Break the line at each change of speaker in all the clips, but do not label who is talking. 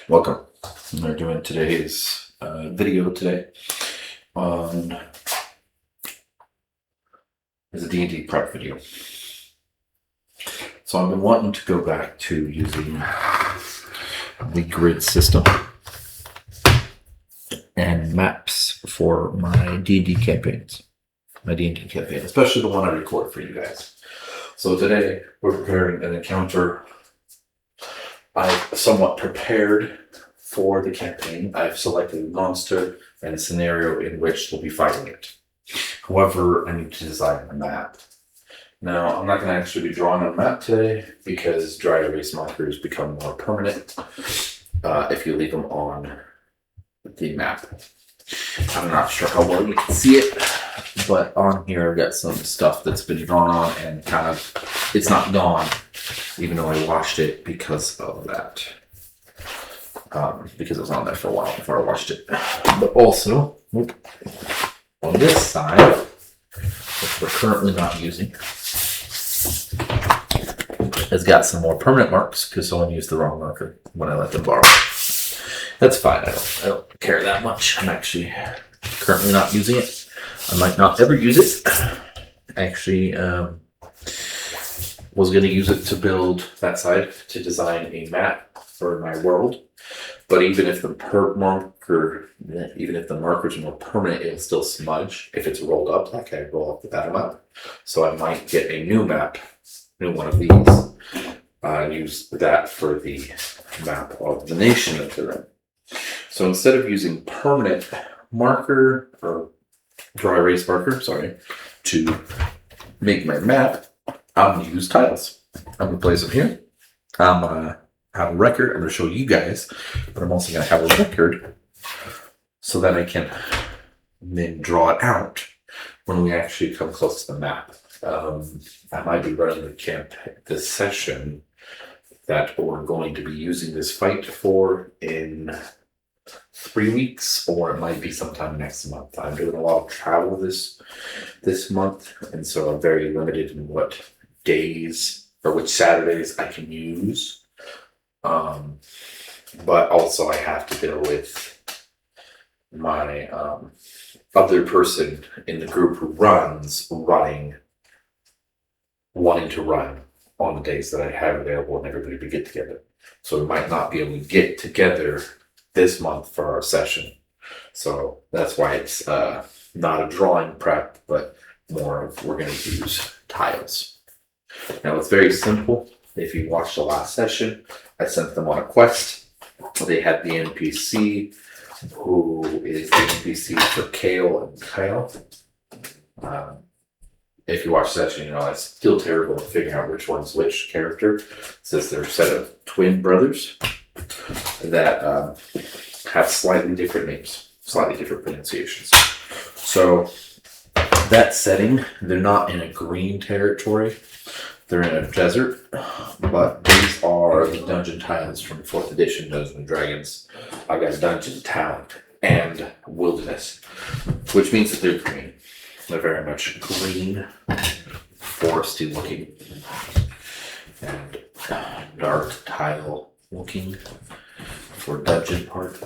Welcome. We're doing today's video today on is a D&D prep video. So I've been wanting to go back to using the grid system and maps for my D&D campaigns. My D&D campaign, especially the one I record for you guys. So today we're preparing an encounter. I've somewhat prepared for the campaign. I've selected a monster and a scenario in which we'll be fighting it. However, I need to design a map. Now, I'm not going to actually be drawing on a map today because dry erase markers become more permanent if you leave them on the map. I'm not sure how well you can see it, but on here I've got some stuff that's been drawn on and kind of, it's not gone, even though I washed it because of that. Because it was on there for a while before I washed it. But also, on this side, which we're currently not using, has got some more permanent marks because someone used the wrong marker when I let them borrow. That's fine. I don't care that much. I'm actually currently not using it. I might not ever use it. Actually, was going to use it to build that side to design a map for my world. But even if the markers are more permanent, it'll still smudge if it's rolled up, like I roll up the battle map. So I might get a new map, new one of these, and use that for the map of the nation that they're in. So instead of using permanent marker or dry erase marker, to make my map, I'm going to use tiles. I'm going to place them here. I'm going to have a record. I'm going to show you guys, but I'm also going to have a record so that I can then draw it out when we actually come close to the map. I might be running this session that we're going to be using this fight for in 3 weeks, or it might be sometime next month. I'm doing a lot of travel this month, and so I'm very limited in what days or which Saturdays I can use. But also I have to deal with my other person in the group who wanting to run on the days that I have available and everybody to get together. So we might not be able to get together this month for our session. So that's why it's not a drawing prep, but more of we're going to use tiles. Now it's very simple. If you watched the last session, I sent them on a quest. They had the NPC, who is the NPC for Kale and Kael. If you watch the session, you know it's still terrible at figuring out which one's which character, since they're a set of twin brothers that have slightly different names, slightly different pronunciations. So that setting, they're not in a green territory. They're in a desert, but these are the dungeon tiles from 4th edition Dungeons and Dragons. I got a dungeon town and wilderness, which means that they're green. They're very much green, foresty looking, and dark tile looking for dungeon part.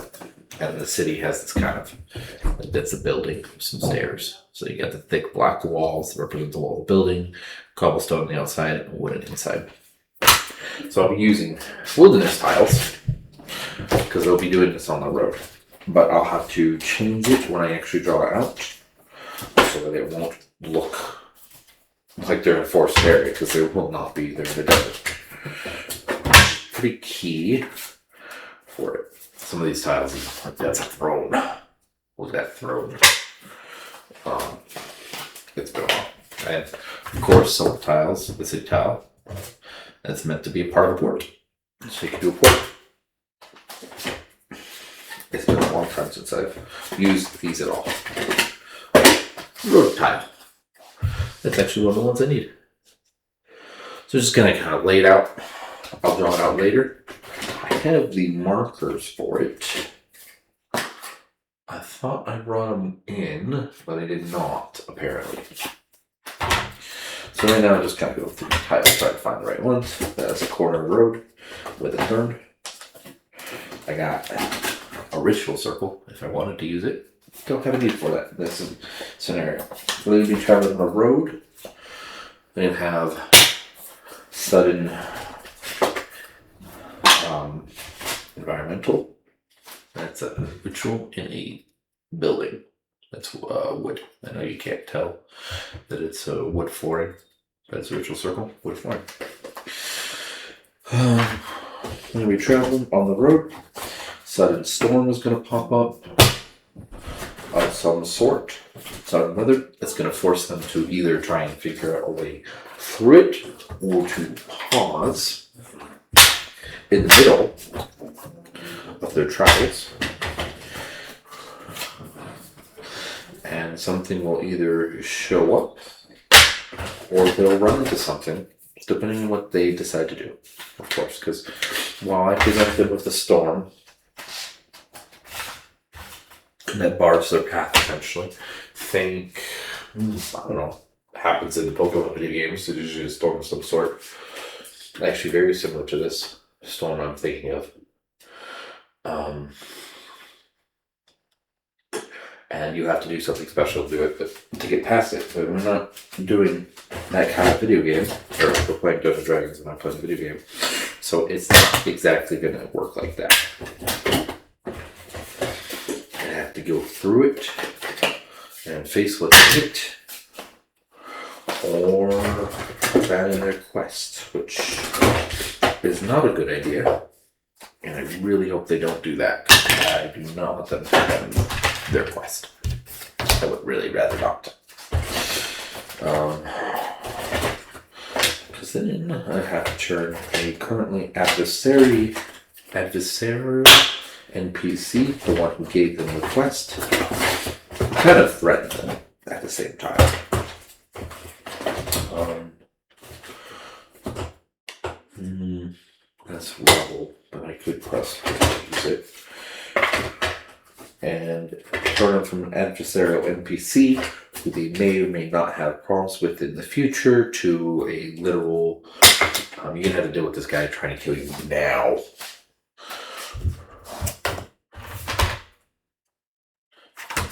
And the city has this kind of, that's a building, some stairs. So you got the thick black walls that represent the wall of the building, cobblestone on the outside, and wood inside. So I'll be using wilderness tiles because they'll be doing this on the road. But I'll have to change it when I actually draw it out so that it won't look like they're in a forest area, because they will not be. They're in the desert. Pretty key for it. Some of these tiles, like that's a throne. Look at that throne. It's been a while. And of course, some tiles, the city tile, that's meant to be a part of the port. So you can do a port. It's been a long time since I've used these at all. Road tile. That's actually one of the ones I need. So just gonna kind of lay it out. I'll draw it out later. I have the markers for it. I thought I brought them in, but I did not, apparently. So right now I'm just kind of going through the tiles, trying to find the right ones. That's a corner of the road with a turn. I got a ritual circle if I wanted to use it. Don't have a need for that in this scenario. So they'd be traveling on a road. They'd have sudden environmental. That's a ritual in a building. That's wood. I know you can't tell that it's a wood flooring. That's a ritual circle. Wood flooring. When we traveling on the road, sudden storm is going to pop up of some sort. Sudden weather that's going to force them to either try and figure out a way through it or to pause in the middle of their travels. And something will either show up or they'll run into something, depending on what they decide to do, of course. Because while I present them with the storm, that bars their path essentially, think, I don't know, happens in the Pokemon video games. It's usually a storm of some sort. Actually, very similar to this storm I'm thinking of. And you have to do something special to do it, but to get past it. But we're not doing that kind of video game, or we're playing Dungeons & Dragons and not playing a video game. So it's not exactly going to work like that. I have to go through it and face what's in it, or abandon their quest, which is not a good idea. And I really hope they don't do that. I do not want them to abandon their quest. I would really rather not. Because then I have to turn a currently adversarial NPC, the one who gave them the quest, kind of threaten them at the same time. That's rubble, but I could press use it. And turn them from an adversarial NPC, who they may or may not have problems with in the future, to a literal, you're going to have to deal with this guy trying to kill you now.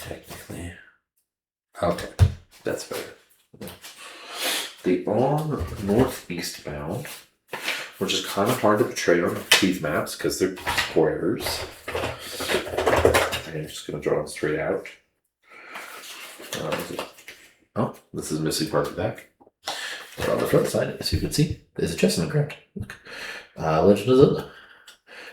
Technically. Okay, that's better. They are northeast bound, which is kind of hard to portray on these maps because they're squares. I'm just going to draw them straight out. Oh, this is missing part of the back. But on the front side, as you can see, there's a chest in the ground. Look. Legend of Zelda.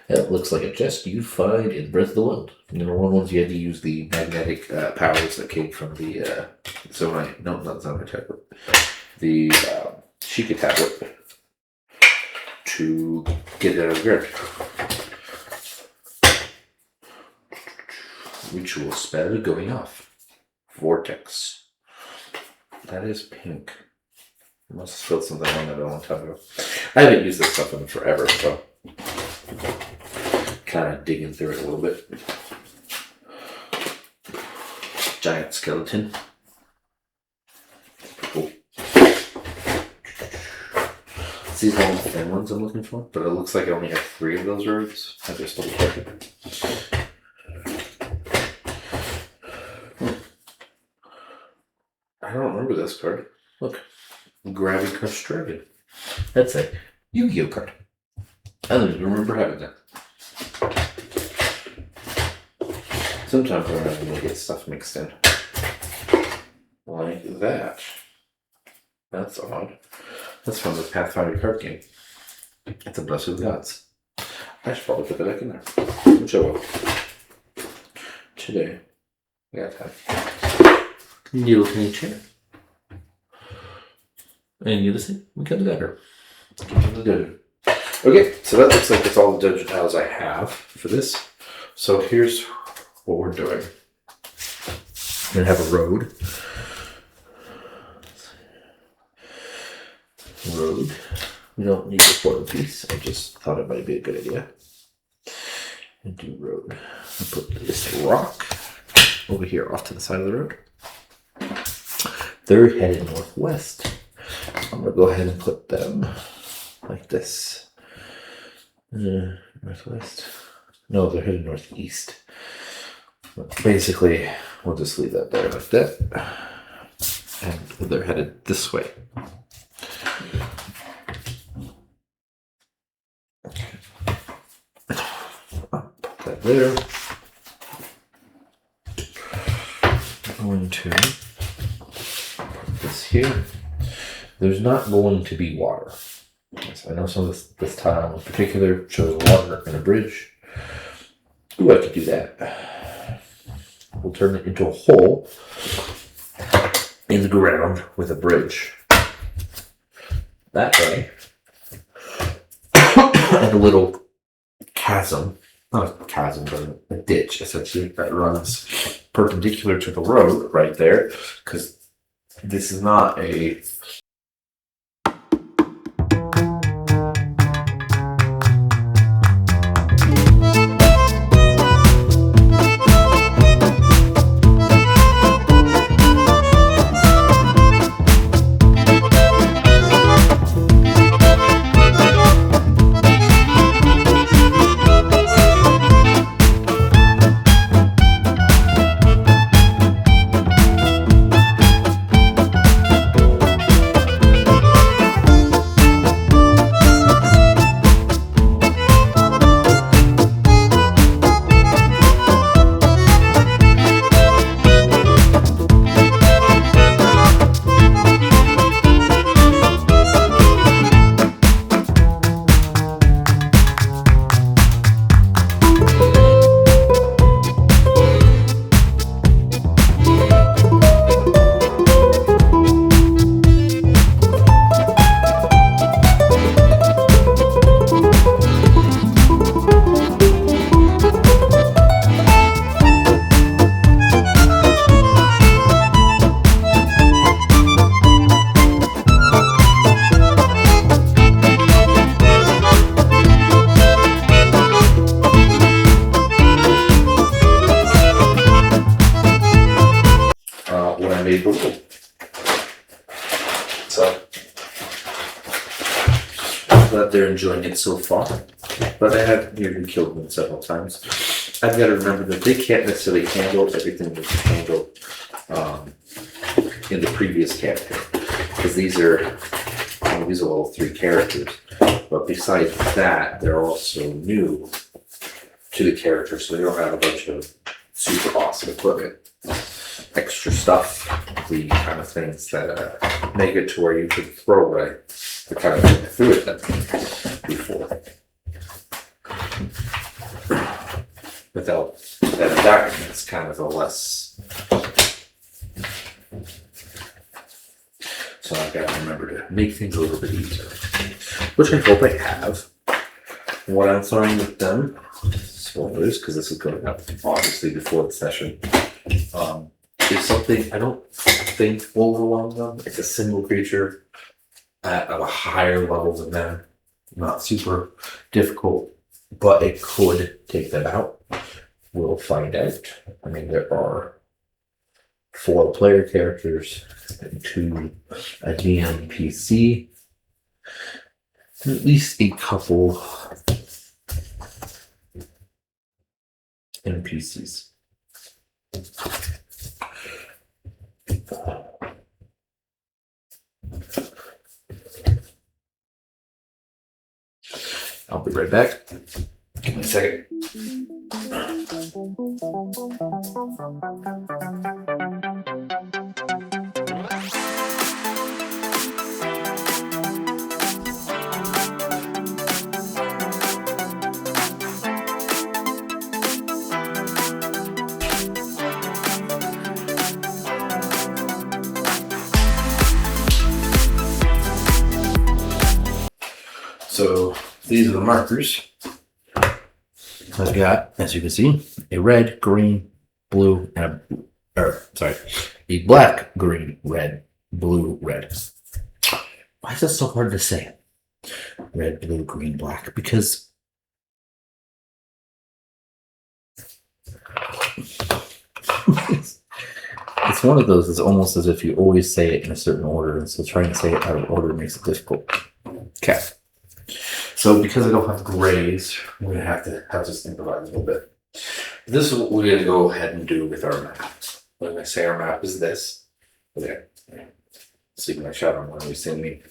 It looks like a chest you'd find in Breath of the Wild. Number one ones you had to use the magnetic powers that came from the Zonai. No, not Zonai tablet. The Sheikah tablet to get it out of the ground. Ritual spell going off. Vortex. That is pink. I must have spilled something on that a long time ago. I haven't used this stuff in forever, so kind of digging through it a little bit. Giant skeleton. Cool. These are all the thin ones I'm looking for, but it looks like I only have 3 of those roads. I just double check it. I don't remember this card. Look. Gravity Crush Dragon. That's a Yu-Gi-Oh card. I don't even remember having that. Sometimes I randomly get stuff mixed in. Like that. That's odd. That's from the Pathfinder card game. It's a Blessing of the Gods. I should probably put that back in there. Which I will. Today. I got time. You look in your chair. And you listen, we got the dagger. Okay, so that looks like that's all the dungeon tiles I have for this. So here's what we're doing. I'm going to have a road. Road. We don't need the portal piece. I just thought it might be a good idea. And do road. I'll put this rock over here off to the side of the road. They're headed northwest. I'm going to go ahead and put them like this. Northwest. No, they're headed northeast. Basically, we'll just leave that there like that. And they're headed this way. Put that there. I'm going to put this here. There's not going to be water. So I know some of this tile in particular shows water in a bridge. Ooh, I could do that. We'll turn it into a hole in the ground with a bridge. That way. And a little chasm. Not a chasm, but a ditch, essentially, that runs perpendicular to the road right there. Because this is not a... So I'm glad they're enjoying it so far, but I have nearly killed them several times. I've got to remember that they can't necessarily handle everything that's handled in the previous campaign, because these are all 3 characters, but besides that, they're also new to the character, so they don't have a bunch of super awesome equipment, extra stuff, the kind of things that make it to where you could throw away the kind of thing I threw at them before. Without that environment, it's kind of a less. So I've got to remember to make things a little bit easier, which I hope I have. What I'm throwing with them, spoilers, because this is going up obviously before the session, is something I don't think will overwhelm them. It's a single creature at a higher level than them, not super difficult, but it could take them out. We'll find out. I mean, there are 4 player characters and 2 a DM PC, and at least a couple NPCs. I'll be right back. Give me a second. So these are the markers. I've got, as you can see, a red, green, blue, and a black, green, red, blue, red. Why is that so hard to say? Red, blue, green, black. Because it's one of those. It's almost as if you always say it in a certain order, and so trying to say it out of order makes it difficult. Okay. So because I don't have grays, we're gonna have to just improvise a little bit. This is what we're gonna go ahead and do with our map. When I say our map is this, there. See my shadow when you see me.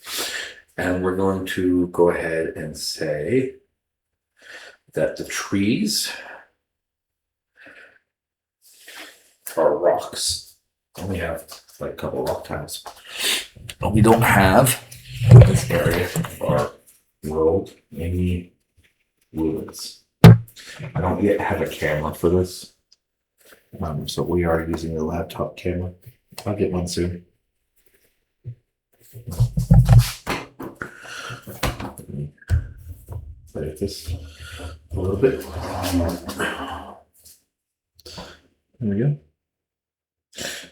And we're going to go ahead and say that the trees are rocks. We have like a couple of rock tiles. But we don't have this area of our world any woods. I don't yet have a camera for this. So we are using a laptop camera. I'll get one soon. Like this a little bit. There we go.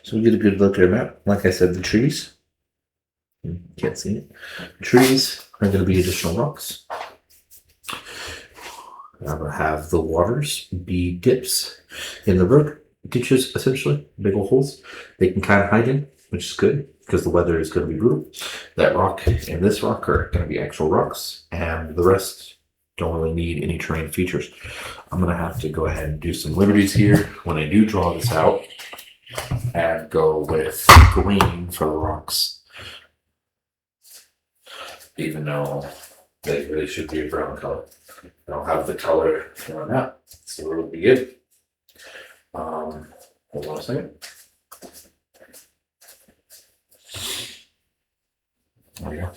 So we get a good look at our map. Like I said, the trees. You can't see it. Trees are going to be additional rocks. I'm going to have the waters be dips in the road ditches, essentially, big old holes. They can kind of hide in, which is good because the weather is going to be brutal. That rock and this rock are going to be actual rocks, and the rest don't really need any terrain features. I'm going to have to go ahead and do some liberties here when I do draw this out and go with green for the rocks. Even though they really should be a brown color. I don't have the color for that, so it'll be good. Hold on a second. There we go.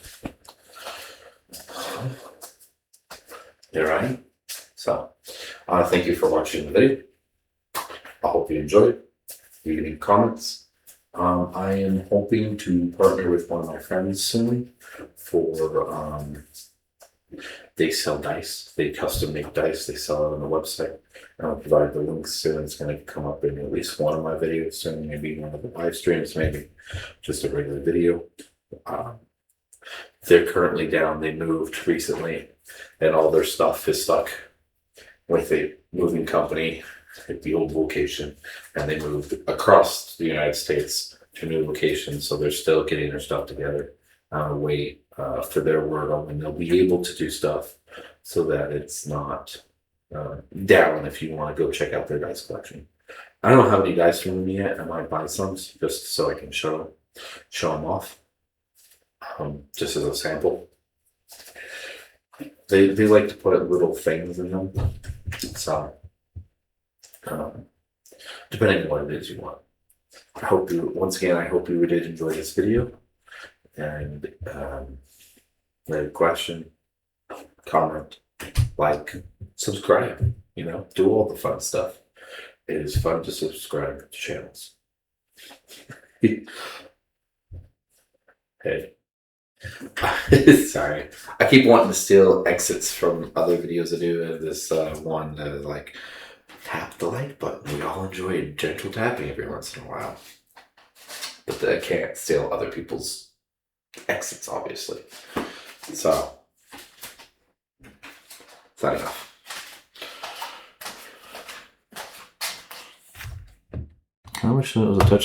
There I am. So, thank you for watching the video. I hope you enjoyed. Leave any comments. I am hoping to partner with one of my friends soon for they sell dice. They custom make dice. They sell it on the website. I'll provide the links soon. It's going to come up in at least one of my videos soon. Maybe one of the live streams. Maybe just a regular video. They're currently down. They moved recently, and all their stuff is stuck with a moving company at the old location, and they moved across the United States to new locations. So they're still getting their stuff together. Wait for their word on when they'll be able to do stuff, so that it's not down. If you want to go check out their dice collection, I don't have any dice from them yet. I might buy some just so I can show them off, just as a sample. They like to put little things in them, so depending on what it is you want. I hope you did enjoy this video, and leave a question, comment, like, subscribe. Do all the fun stuff. It is fun to subscribe to channels. Hey. Sorry. I keep wanting to steal exits from other videos I do, and this one like tap the like button. We all enjoy gentle tapping every once in a while. But I can't steal other people's exits, obviously. So signing off. I wish it was a touch.